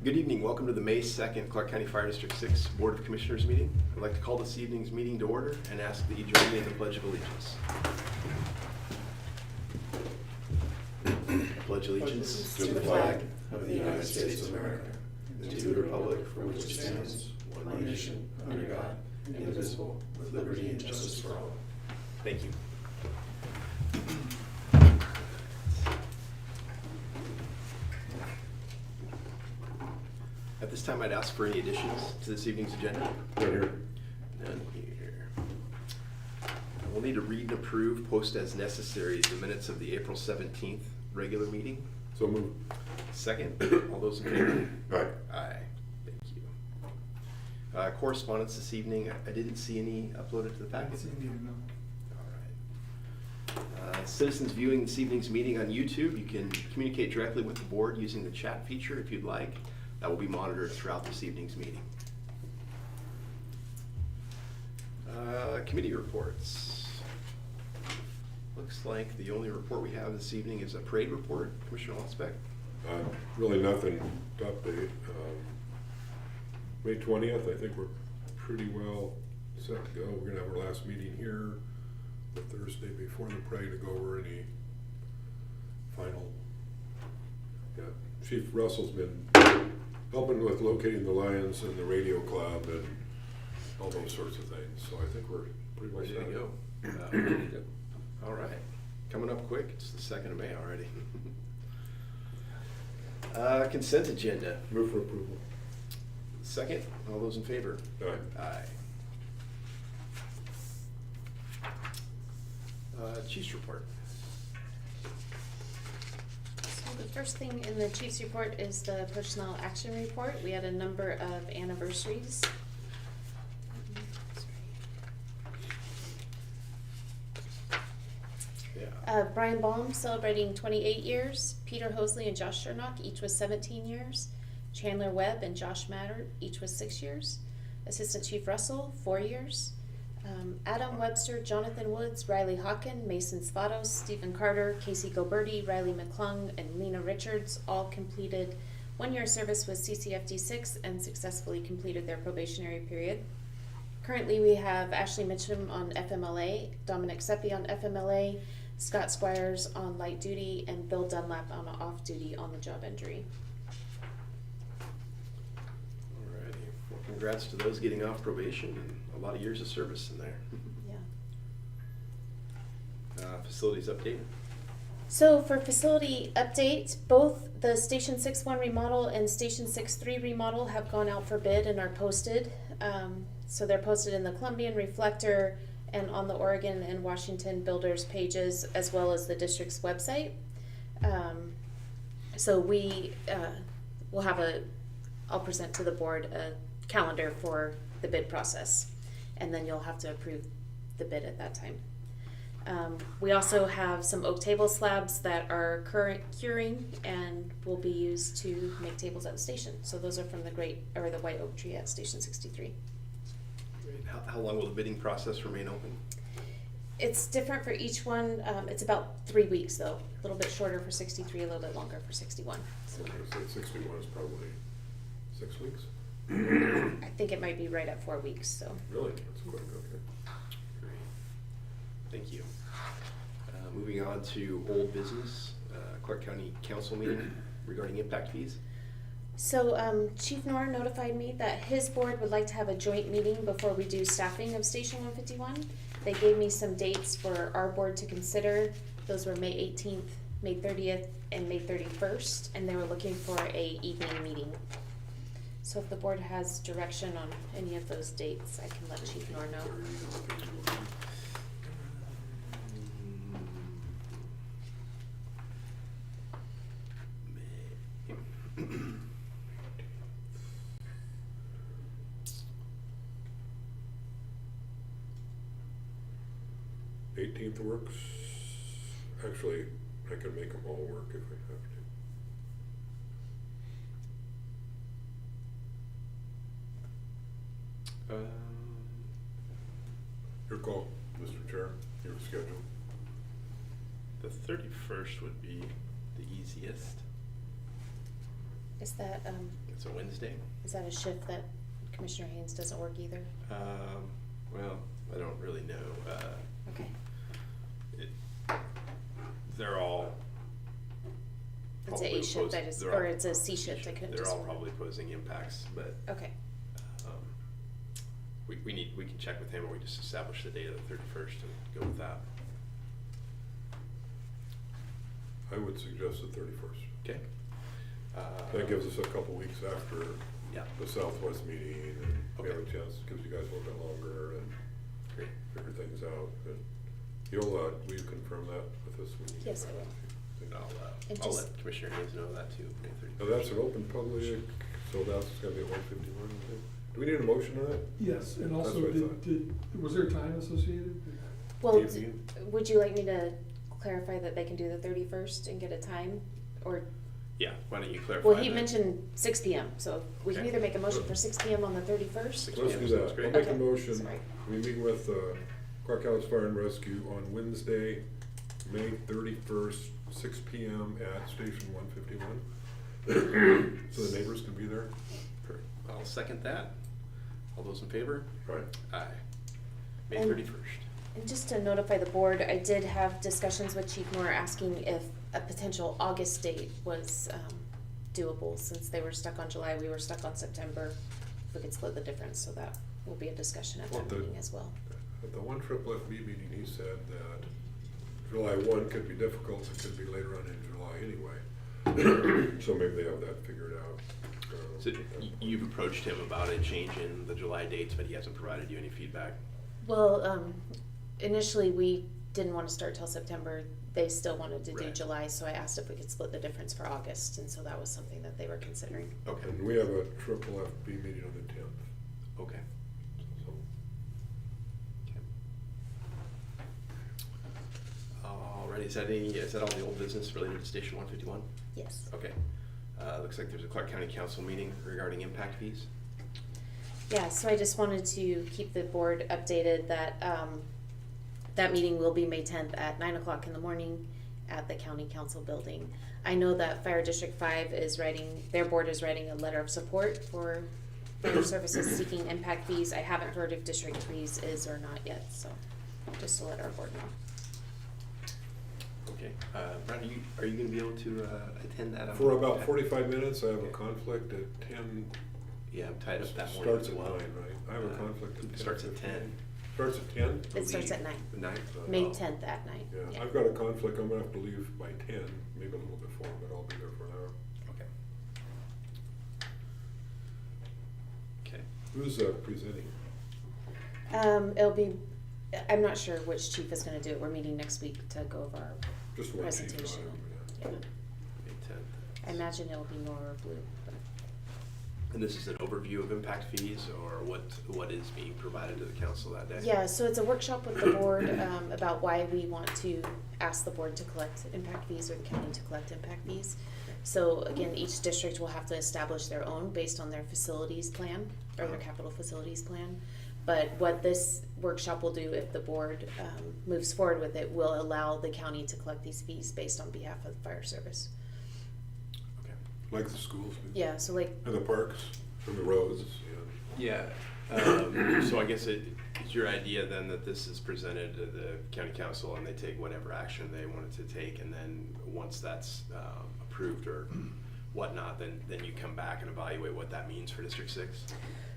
Good evening. Welcome to the May 2nd Clark County Fire District 6 Board of Commissioners meeting. I'd like to call this evening's meeting to order and ask that you join me in the Pledge of Allegiance. I pledge allegiance to the flag of the United States of America and to the republic for which it stands, one nation, under God, indivisible, with liberty and justice for all. Thank you. At this time, I'd ask for any additions to this evening's agenda. Right here. None here. We'll need to read and approve, post as necessary, the minutes of the April 17th regular meeting. So move. Second, all those in favor? Aye. Aye. Thank you. Correspondence this evening, I didn't see any uploaded to the packet. All right. Citizens viewing this evening's meeting on YouTube, you can communicate directly with the board using the chat feature if you'd like. That will be monitored throughout this evening's meeting. Committee reports. Looks like the only report we have this evening is a parade report. Commissioner Lotsbeck. Really nothing to update. May 20th, I think we're pretty well set to go. We're gonna have our last meeting here the Thursday before the parade to go over any final. Yeah, Chief Russell's been helping with locating the Lions and the radio club and all those sorts of things. So I think we're pretty well Ready set to go. All right. Coming up quick. It's the 2nd of May already. Consent agenda. Move for approval. Second. All those in favor? Aye. Aye. Chief's report. So the first thing in the chief's report is the personnel action report. We had a number of anniversaries. Yeah. Brian Baum celebrating 28 years. Peter Hosley and Josh Shernock, each was 17 years. Chandler Webb and Josh Matter, each was 6 years. Assistant Chief Russell, 4 years. Adam Webster, Jonathan Woods, Riley Hawken, Mason Svatos, Stephen Carter, Casey Goberti, Riley McClung, and Lena Richards all completed 1-year service with CCFD6 and successfully completed their probationary period. Currently, we have Ashley Mitchum on FMLA, Dominic Seppi on FMLA, Scott Squires on light duty, and Bill Dunlap on off duty on the job injury. Alrighty. Well, congrats to those getting off probation and a lot of years of service in there. Yeah. Facilities update. So for facility update, both the Station 6-1 remodel and Station 6-3 remodel have gone out for bid and are posted. So they're posted in the Columbian Reflector and on the Oregon and Washington Builders pages, as well as the district's website. So we will have I'll present to the board a calendar for the bid process, and then you'll have to approve the bid at that time. We also have some oak table slabs that are curing and will be used to make tables at the station. So those are from the white oak tree at Station 63. Great. How long will the bidding process remain open? It's different for each one. It's about 3 weeks though. A little bit shorter for 63, a little bit longer for 61. So Okay, so 61 is probably 6 weeks. I think it might be right at 4 weeks. So Really? That's quick. Okay. Great. Thank you. Moving on to old business, Clark County Council meeting regarding impact fees. So Chief Nora notified me that his board would like to have a joint meeting before we do staffing of Station 151. They gave me some dates for our board to consider. Those were May 18th, May 30th, and May 31st, and they were looking for a evening meeting. So if the board has direction on any of those dates, I can let Chief Nora know. 18th works. Actually, I can make them all work if I have to. Your call, Mr. Chair. Your schedule. The 31st would be the easiest. Is that, It's a Wednesday. is that a shift that Commissioner Haynes doesn't work either? Well, I don't really know. Okay. They're all. It's a probably A shift, I posing- just, they're or all- it's a C shift, I couldn't They're just. all probably posing impacts, but Okay, we can check with him, or we just establish the date of the 31st and go with that. I would suggest the 31st. Okay. That gives us a couple weeks after Yeah. the Southwest meeting, and we have a Okay. chance, gives you guys a little bit longer and Great. figure things out. But will you confirm that with this meeting? Yes, I will. And I'll just- let Commissioner Haynes know that too. May 31st. Now, that's an open public, so that's gonna be at 151, I think. Do we need a motion on that? Yes, and That's also, what I thought. was there time associated? well, You- would you like me to clarify that they can do the 31st and get a time, or? Yeah, why don't you clarify Well, he that? mentioned 6 PM, so we can Okay. either make a motion for 6 PM on the 31st. 6 Let's p.m. do sounds that. great. I'll make a Okay. motion. Sorry. We meet with Clark County's Fire and Rescue on Wednesday, May 31st, 6 PM at Station 151. So the neighbors can be there. I'll second that. All those in favor? Right. Aye. May And- 31st. And just to notify the board, I did have discussions with Chief Moore asking if a potential August date was doable, since they were stuck on July, we were stuck on September. If we could split the difference, so that will be a discussion at that Well, meeting as well. At the one FFB meeting, he said that July 1 could be difficult, it could be later on in July anyway. So maybe they have that figured out. So you've approached him about a change in the July dates, but he hasn't provided you any feedback? Well, initially, we didn't want to start till September. They still wanted to do Right. July, so I asked if we could split the difference for August, and so that was something that they were considering. Okay. And we have a FFB meeting on the 10th. Okay. So Okay. Alrighty, is that all the old business related to Station 151? Yes. Okay. Looks like there's a Clark County Council meeting regarding impact fees. Yeah, so I just wanted to keep the board updated that, that meeting will be May 10th at 9 o'clock in the morning at the county council building. I know that Fire District 5 is writing, their board is writing a letter of support for fire services seeking impact fees. I haven't heard if District 3's is or not yet, so just to let our board know. Okay. Brad, are you gonna be able to attend that? for about 45 minutes, I have a conflict at 10. Yeah, I'm tied up that morning Starts as at well. 9, right? I have a conflict at 10. Starts at 10. Starts at 10? It starts at 9. 9? May 10th at 9. Yeah, I've got a conflict, I'm gonna have to leave by 10, maybe a little before, but I'll be there for an hour. Okay. Okay. Who's presenting? It'll be, I'm not sure which chief is gonna do it. We're meeting next week to go over our Just one chief, not presentation. everybody. Yeah. May 10th. I imagine it'll be Nora or Blue, but And this is an overview of impact fees, or what is being provided to the council that day? yeah, so it's a workshop with the board about why we want to ask the board to collect impact fees, or the county to collect impact fees. So again, each district will have to establish their own based on their facilities plan, or their capital facilities plan. But what this workshop will do, if the board moves forward with it, will allow the county to collect these fees based on behalf of the fire service. Okay. Like the schools do. Yeah, so like, And the parks, and the roads, Yeah, so I guess it's your idea then that this is presented to the county council and they take whatever action they wanted to take, and then once that's approved or whatnot, then you come back and evaluate what that means for District 6?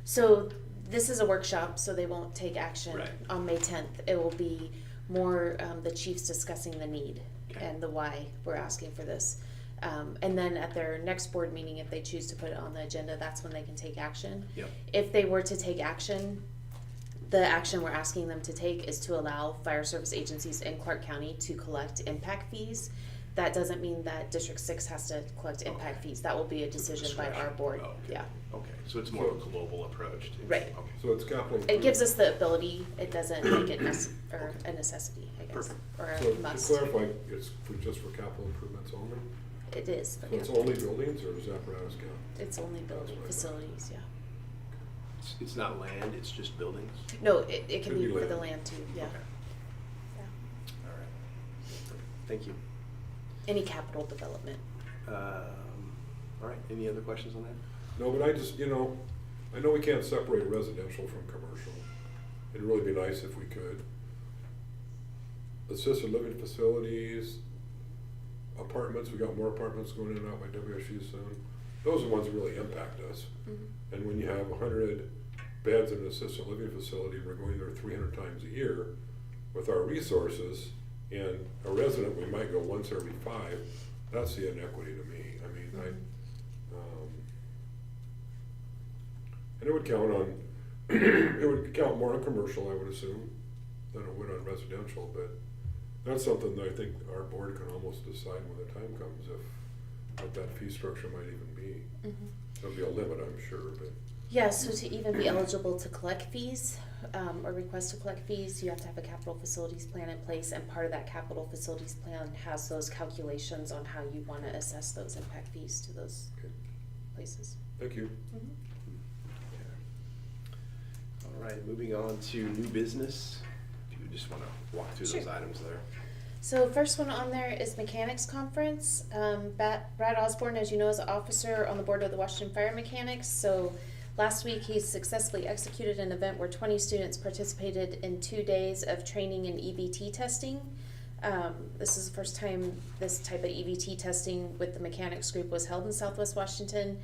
so this is a workshop, so they won't take action Right. on May 10th. It will be more the chiefs discussing the need Okay. and the why we're asking for this. And then at their next board meeting, if they choose to put it on the agenda, that's when they can take action. Yep. If they were to take action, the action we're asking them to take is to allow fire service agencies in Clark County to collect impact fees. That doesn't mean that District 6 has to collect impact fees. That will be a decision by our discretion. board, Oh, okay. yeah. Okay, so it's more of a global approach. Right. Okay. so it's capital. It gives us the ability, it doesn't make it or a necessity, I guess, Perfect. or So a to must. clarify, it's just for capital improvements only? It is, So it's only buildings, or does apparatus count? it's only building That's what I thought. facilities, yeah. It's not land, it's just buildings? No, it can Could be be for the land. land too, yeah. Okay. Yeah. All right. Thank you. Any capital development. All right, any other questions on that? No, but I just, I know we can't separate residential from commercial. It'd really be nice if we could. Assisted living facilities, apartments, we got more apartments going in and out by WSU soon. Those are the ones that really impact us. Mm-hmm. And when you have 100 beds in an assisted living facility, we're going there 300 times a year with our resources, and a resident, we might go once every 5. That's the inequity to me. I mean, and it would count on, it would count more on commercial, I would assume, than it would on residential, but that's something that I think our board can almost decide when the time comes what that fee structure might even be. Mm-hmm. There'll be a limit, I'm sure, but. Yeah, so to even be eligible to collect fees, or request to collect fees, you have to have a capital facilities plan in place, and part of that capital facilities plan has those calculations on how you wanna assess those impact fees to those Okay. places. Thank you. Mm-hmm. All right, moving on to new business. Do you just want to walk through those Sure. items there? So first one on there is Mechanics Conference. Brad Osborne, as you know, is an officer on the board of the Washington Fire Mechanics. So last week he successfully executed an event where 20 students participated in 2 days of training in EVT testing. This is the first time this type of EVT testing with the mechanics group was held in Southwest Washington.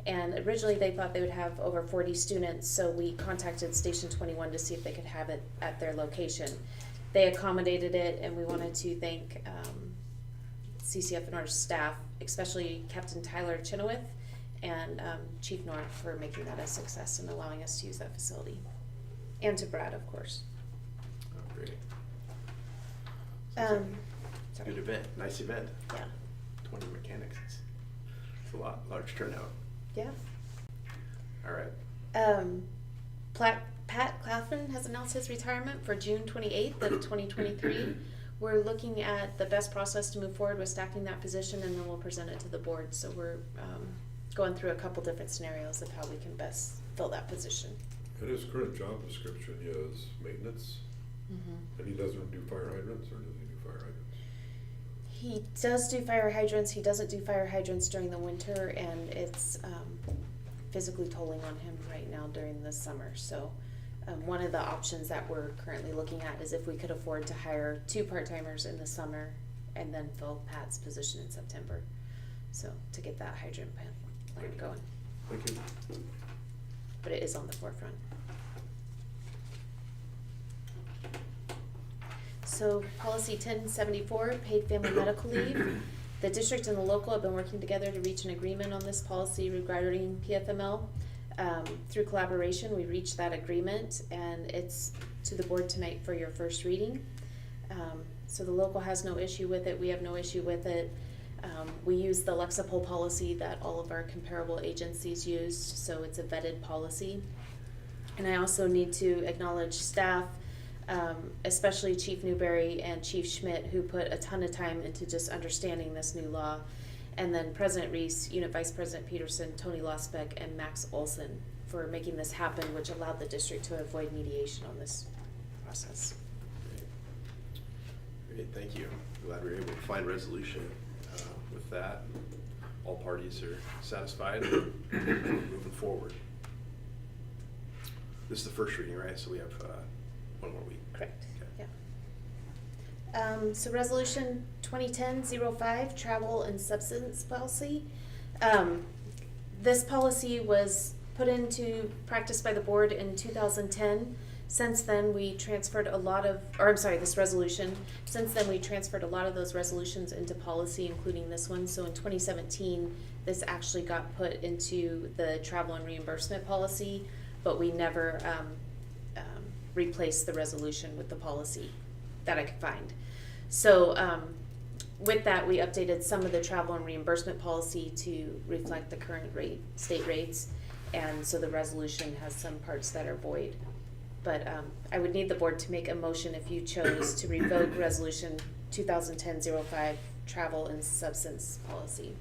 And originally they thought they would have over 40 students, so we contacted Station 21 to see if they could have it at their location. They accommodated it, and we wanted to thank CCF and our staff, especially Captain Tyler Chenoweth and Chief North, for making that a success and allowing us to use that facility. And to Brad, of course. Oh, great. Sorry. Good event, nice event. Yeah. 20 mechanics, it's a large turnout. Yeah. All right. Pat Claflin has announced his retirement for June 28th of 2023. We're looking at the best process to move forward with staffing that position, and then we'll present it to the board. So we're going through a couple different scenarios of how we can best fill that position. And his current job description is maintenance, and he doesn't do fire hydrants, or does he do fire hydrants? He does do fire hydrants. He doesn't do fire hydrants during the winter, and it's physically tolling on him right now during the summer. So one of the options that we're currently looking at is if we could afford to hire 2 part-timers in the summer and then fill Pat's position in September. So to get that hydrant plan going. Thank you. But it is on the forefront. So policy 1074, paid family medical leave. The district and the local have been working together to reach an agreement on this policy regarding PFML. Through collaboration, we reached that agreement, and it's to the board tonight for your first reading. So the local has no issue with it. We have no issue with it. We use the Lexapol policy that all of our comparable agencies used, so it's a vetted policy. And I also need to acknowledge staff, especially Chief Newberry and Chief Schmidt, who put a ton of time into just understanding this new law. And then President Reese, Unit Vice President Peterson, Tony Losbeck, and Max Olson for making this happen, which allowed the district to avoid mediation on this process. Great, thank you. Glad we were able to find resolution with that. All parties are satisfied and moving forward. This is the first reading, right? So we have 1 more week. Correct. Okay. Yeah. So resolution 2010-05, travel and substance policy. This policy was put into practice by the board in 2010. Since then, we transferred a lot of, this resolution. Since then, we transferred a lot of those resolutions into policy, including this one. So in 2017, this actually got put into the travel and reimbursement policy, but we never replaced the resolution with the policy that I could find. So with that, we updated some of the travel and reimbursement policy to reflect the current state rates, and so the resolution has some parts that are void. But I would need the board to make a motion if you chose to revoke resolution 2010-05, travel and substance policy.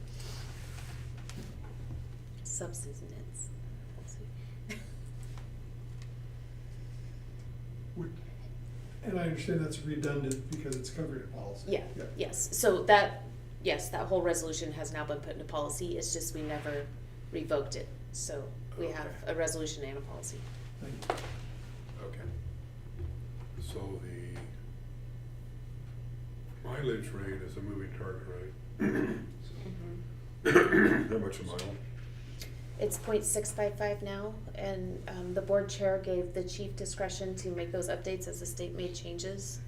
Substance policy. And I understand that's redundant because it's covered in policy. Yeah, yes. So that yes, that whole resolution has now been put into policy, it's just we never revoked it. So we have Okay. a resolution and a policy. Thank you. Okay. So the mileage rate is a moving target, right? How much a mile? It's .655 now, and the board chair gave the chief discretion to make those updates as the state made changes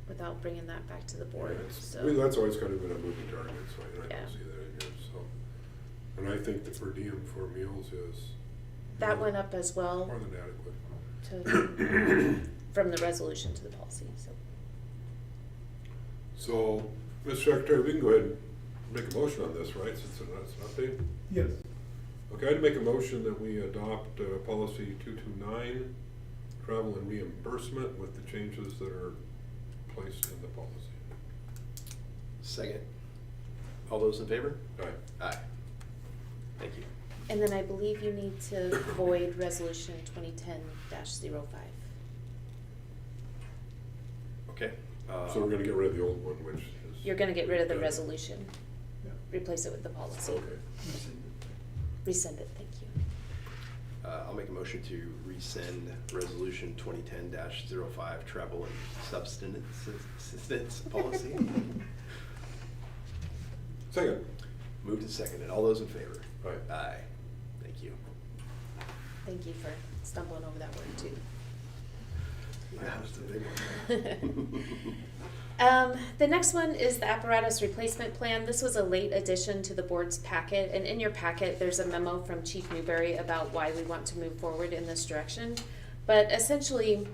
without bringing that back to the board, Yeah, it's- so. well, that's always kind of been a moving target, so I Yeah. don't see that in here, so. And I think the per diem for meals is. That went up as well More than adequate. to, from the resolution to the policy, so. So, Mr. Secretary, we can go ahead and make a motion on this, right, since it's an update? Yes, Okay, I'd make a motion that we adopt policy 229, travel and reimbursement with the changes that are placed in the policy. Second. All those in favor? Aye. Aye. Thank you. And then I believe you need to void resolution 2010-05. Okay. So we're gonna get rid of the old one, which is. You're gonna get rid of the redundant. resolution, yeah. replace it with the policy. Okay. Rescind it, thank you. I'll make a motion to rescind resolution 2010-05, travel and subsistence assistance policy. Second. Moved and seconded. All those in favor? Aye. Aye. Thank you. Thank you for stumbling over that word too. That was the big one. The next one is the apparatus replacement plan. This was a late addition to the board's packet, and in your packet, there's a memo from Chief Newberry about why we want to move forward in this direction. But essentially,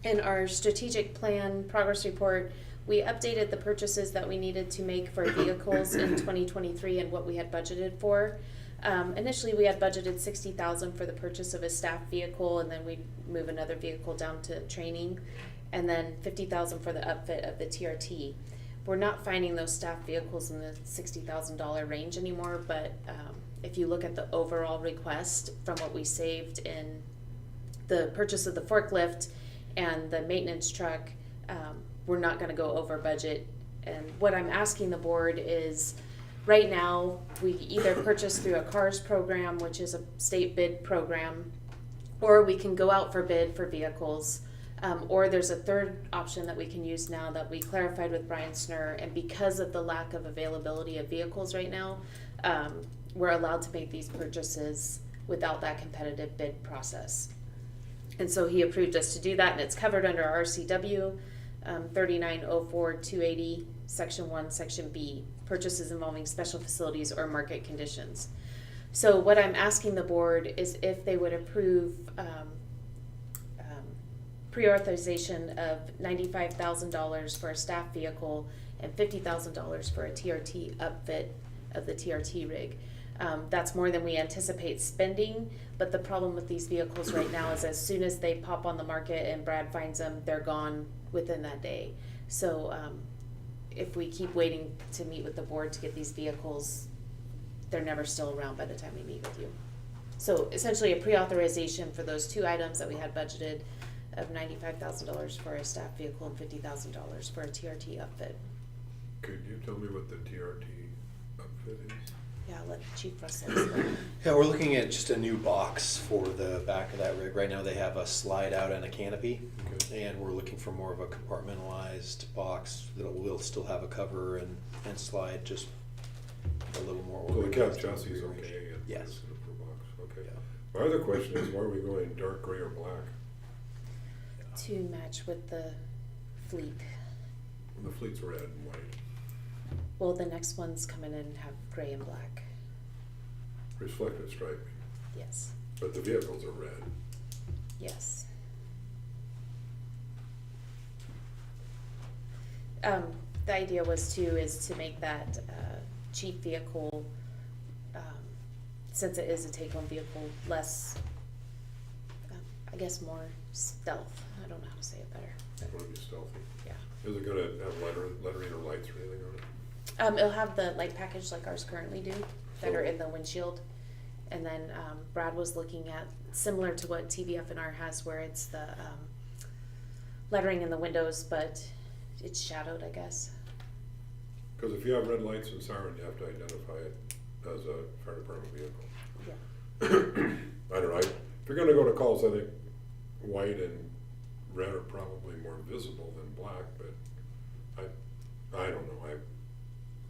in our strategic plan progress report, we updated the purchases that we needed to make for vehicles in 2023 and what we had budgeted for. Initially, we had budgeted $60,000 for the purchase of a staff vehicle, and then we'd move another vehicle down to training, and then $50,000 for the upfit of the TRT. We're not finding those staff vehicles in the $60,000 range anymore, but if you look at the overall request from what we saved in the purchase of the forklift and the maintenance truck, we're not gonna go over budget. And what I'm asking the board is, right now, we either purchase through a CARS program, which is a state bid program, or we can go out for bid for vehicles. Or there's a third option that we can use now that we clarified with Brian Snur, and because of the lack of availability of vehicles right now, we're allowed to make these purchases without that competitive bid process. And so he approved us to do that, and it's covered under RCW 3904-280, Section 1, Section B, purchases involving special facilities or market conditions. So what I'm asking the board is if they would approve pre-authorization of $95,000 for a staff vehicle and $50,000 for a TRT upfit of the TRT rig. That's more than we anticipate spending, but the problem with these vehicles right now is as soon as they pop on the market and Brad finds them, they're gone within that day. So if we keep waiting to meet with the board to get these vehicles, they're never still around by the time we meet with you. So essentially a pre-authorization for those two items that we had budgeted of $95,000 for a staff vehicle and $50,000 for a TRT upfit. Could you tell me what the TRT upfit is? Yeah, I'll let Chief Russell explain. Yeah, we're looking at just a new box for the back of that rig. Right now they have a slide out and a canopy. Okay. And we're looking for more of a compartmentalized box that will still have a cover and slide just a little more So the organized. cab chassis is okay? and Yes. it's per box, okay. Yeah. My other question is, why are we going dark gray or black? To match with the fleet. The fleet's red and white. Well, the next one's coming in and have gray and black. Reflective striping, Yes, but the vehicles are red. yes. The idea was to make that cheap vehicle, since it is a take-home vehicle, less, I guess more stealth. I don't know how to say it better. It's gonna be stealthy. Yeah. Is it gonna have lettering or lights or anything on it? It'll have the light package like ours currently do, that are in the windshield. And then Brad was looking at, similar to what TVF&R has, where it's the lettering in the windows, but it's shadowed, I guess. Because if you have red lights and siren, you have to identify it as a fire department vehicle. Yeah. I don't know, if you're gonna go to calls, I think white and red are probably more visible than black, but I don't know,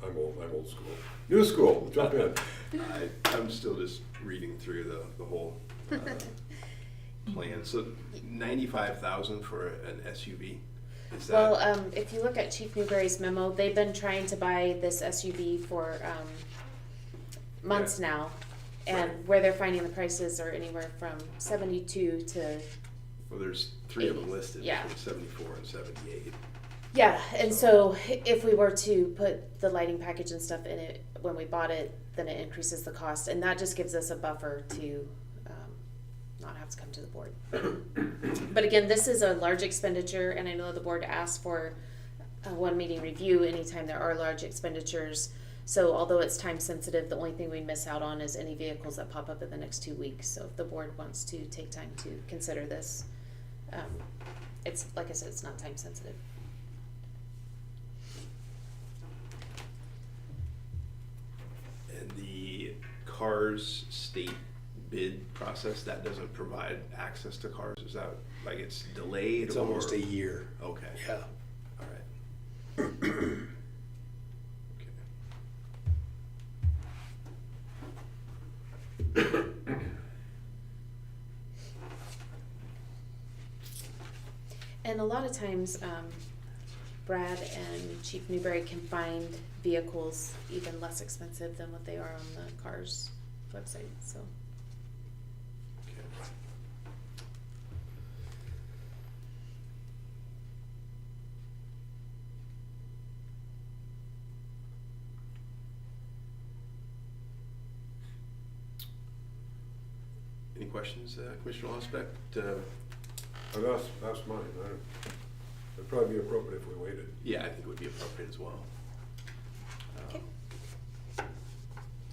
I'm old school. New school, jump in. I'm still just reading through the whole plan. So 95,000 for an SUV? Is that? Well, if you look at Chief Newberry's memo, they've been trying to buy this SUV for months Yeah. now. And Right. where they're finding the prices are anywhere from 72 to, Well, there's 3 of them 80s, listed, yeah. between 74 and 78. yeah, and so if we were to put the lighting package and stuff in it when we bought it, then it increases the cost, and that just gives us a buffer to not have to come to the board. But again, this is a large expenditure, and I know the board asked for a one meeting review anytime there are large expenditures. So although it's time sensitive, the only thing we miss out on is any vehicles that pop up in the next 2 weeks. So if the board wants to take time to consider this, it's, like I said, it's not time sensitive. And the CARS state bid process, that doesn't provide access to cars? Is that, like, it's delayed? It's or? almost a year. Okay. Yeah. All right. Okay. And a lot of times, Brad and Chief Newberry can find vehicles even less expensive than what they are on the CARS website, so. Okay. Any questions, Commissioner Ospect? That's mine, it'd probably be appropriate if we waited. Yeah, I think it would be appropriate as well. Okay.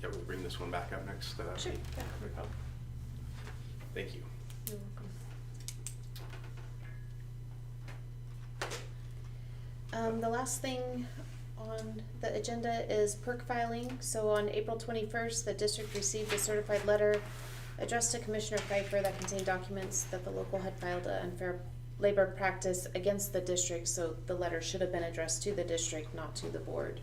Yeah, we'll bring this one back up next. Sure. meeting. No problem. Thank you. You're welcome. The last thing on the agenda is perk filing. So on April 21st, the district received a certified letter addressed to Commissioner Pfeiffer that contained documents that the local had filed an unfair labor practice against the district. So the letter should have been addressed to the district, not to the board.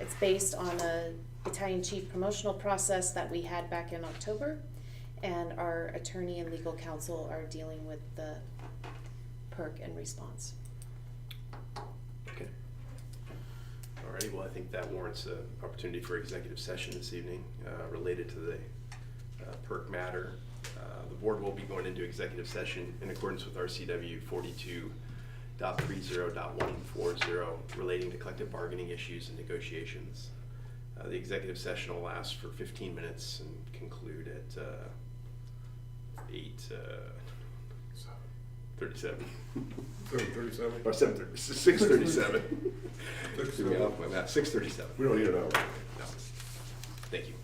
It's based on a battalion chief promotional process that we had back in October, and our attorney and legal counsel are dealing with the perk and response. Okay. All righty, well, I think that warrants an opportunity for executive session this evening related to the perk matter. The board will be going into executive session in accordance with RCW 42.30.140 relating to collective bargaining issues and negotiations. The executive session will last for 15 minutes and conclude at 8:37. 37? Or 7:30, 6:37. Six, Threw me off my math. 6:37. We don't need an hour. No. Thank you.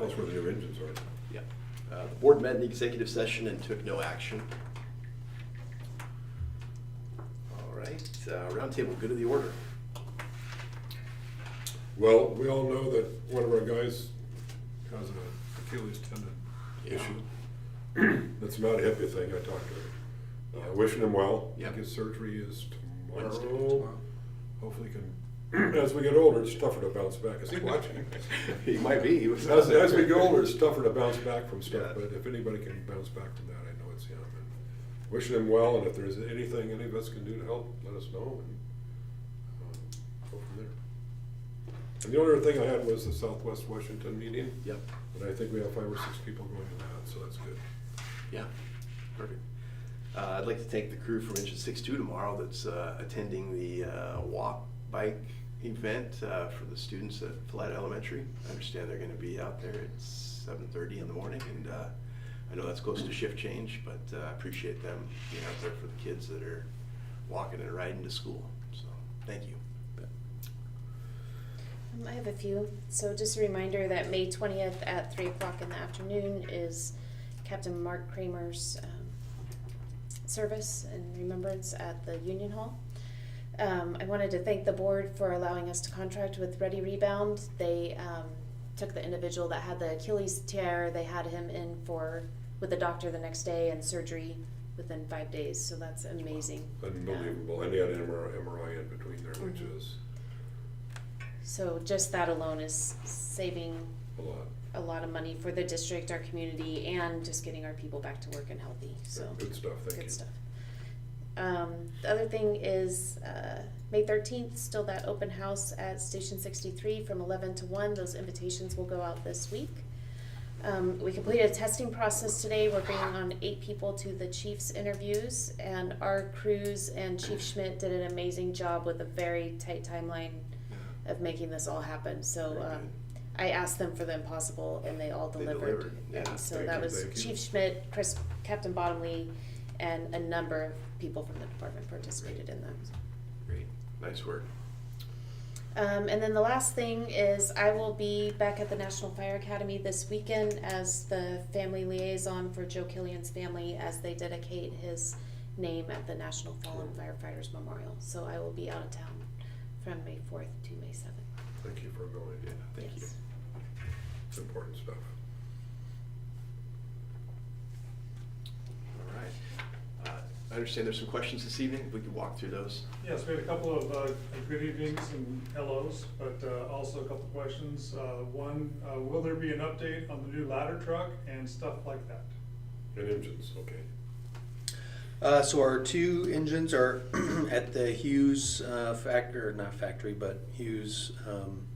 Tell us where the new engines are. Yeah. The board met in executive session and took no action. All right, roundtable, good of the order. Well, we all know that one of our guys has an Achilles tendon Yeah. issue. That's not a hippie thing, I talked to him. Wishing him well. Yeah. I think his surgery is Wednesday. tomorrow. Hopefully can, as we get older, it's tougher to bounce back. Is he watching? He might be. He was As we go older, it's tougher to bounce back from stuff, Yeah. but if anybody can bounce back from that, I know it's him. And wishing him well, and if there's anything any of us can do to help, let us know, and go from there. And the only other thing I had was the Southwest Washington meeting, Yep, and I think we have 5 or 6 people going to that, so that's good. yeah, perfect. I'd like to thank the crew from Engine 6-2 tomorrow that's attending the walk bike event for the students at Flat Elementary. I understand they're gonna be out there at 7:30 in the morning, and I know that's close to shift change, but I appreciate them being out there for the kids that are walking and riding to school, so, thank you. I have a few. So just a reminder that May 20th at 3 o'clock in the afternoon is Captain Mark Kramer's service and remembrance at the Union Hall. I wanted to thank the board for allowing us to contract with Ready Rebound. They took the individual that had the Achilles tear. They had him in with the doctor the next day and surgery within 5 days. So that's amazing. Unbelievable, and he had an MRI in between there, which Mhm. is So just that alone is saving a lot. a lot of money for the district, our community, and just getting our people back to work and healthy. So Good stuff, thank you. good stuff. The other thing is May 13th, still that open house at Station 63 from 11 to 1. Those invitations will go out this week. We completed a testing process today. We're bringing on 8 people to the chief's interviews, and our crews and Chief Schmidt did an amazing job with a very tight timeline of making this all happen. So Very good. I asked them for the impossible, and they all They delivered. delivered, yeah. And so Thank that you, was thank you. Chief Schmidt, Captain Bottomley, and a number of people from the department participated in that. Great, nice work. And then the last thing is I will be back at the National Fire Academy this weekend as the family liaison for Joe Killian's family as they dedicate his name at the National Fallen Firefighters Memorial. So I will be out of town from May 4th to May 7th. Thank you for going, Yeah, thank you. Yes. it's important stuff. All right. I understand there's some questions this evening. If we could walk through those. Yes, we had a couple of good evenings and hellos, but also a couple of questions. One, will there be an update on the new ladder truck and stuff like that? And engines, okay. So our 2 engines are at the Hughes Hughes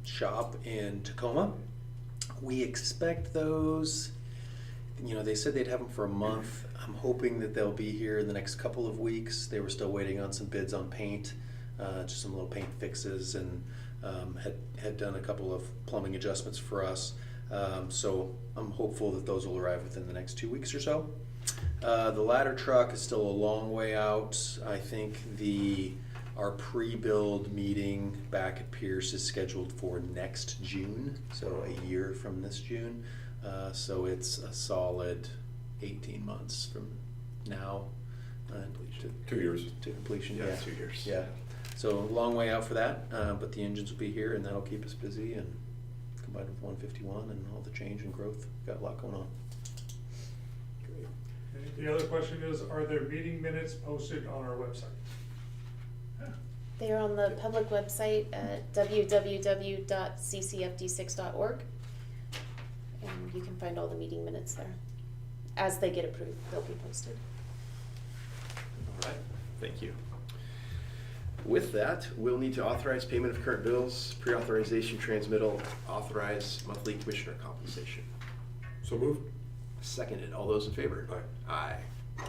shop in Tacoma. We expect those, they said they'd have them for a month. I'm hoping that they'll be here in the next couple of weeks. They were still waiting on some bids on paint, just some little paint fixes, and had done a couple of plumbing adjustments for us. So I'm hopeful that those will arrive within the next 2 weeks or so. The ladder truck is still a long way out. I think our pre-build meeting back at Pierce is scheduled for next June, so a year from this June. So it's a solid 18 months from now to 2 years. completion. Yeah, 2 years. Yeah, so a long way out for that, but the engines will be here, and that'll keep us busy, and combined with 151 and all the change and growth, got a lot going on. Okay. The other question is, are there meeting minutes posted on our website? They are on the public website at www.ccfd6.org. And you can find all the meeting minutes there. As they get approved, they'll be posted. All right, thank you. With that, we'll need to authorize payment of current bills, pre-authorization transmittal, authorize monthly commissioner compensation. So moved? Seconded, all those in favor? Aye. Aye.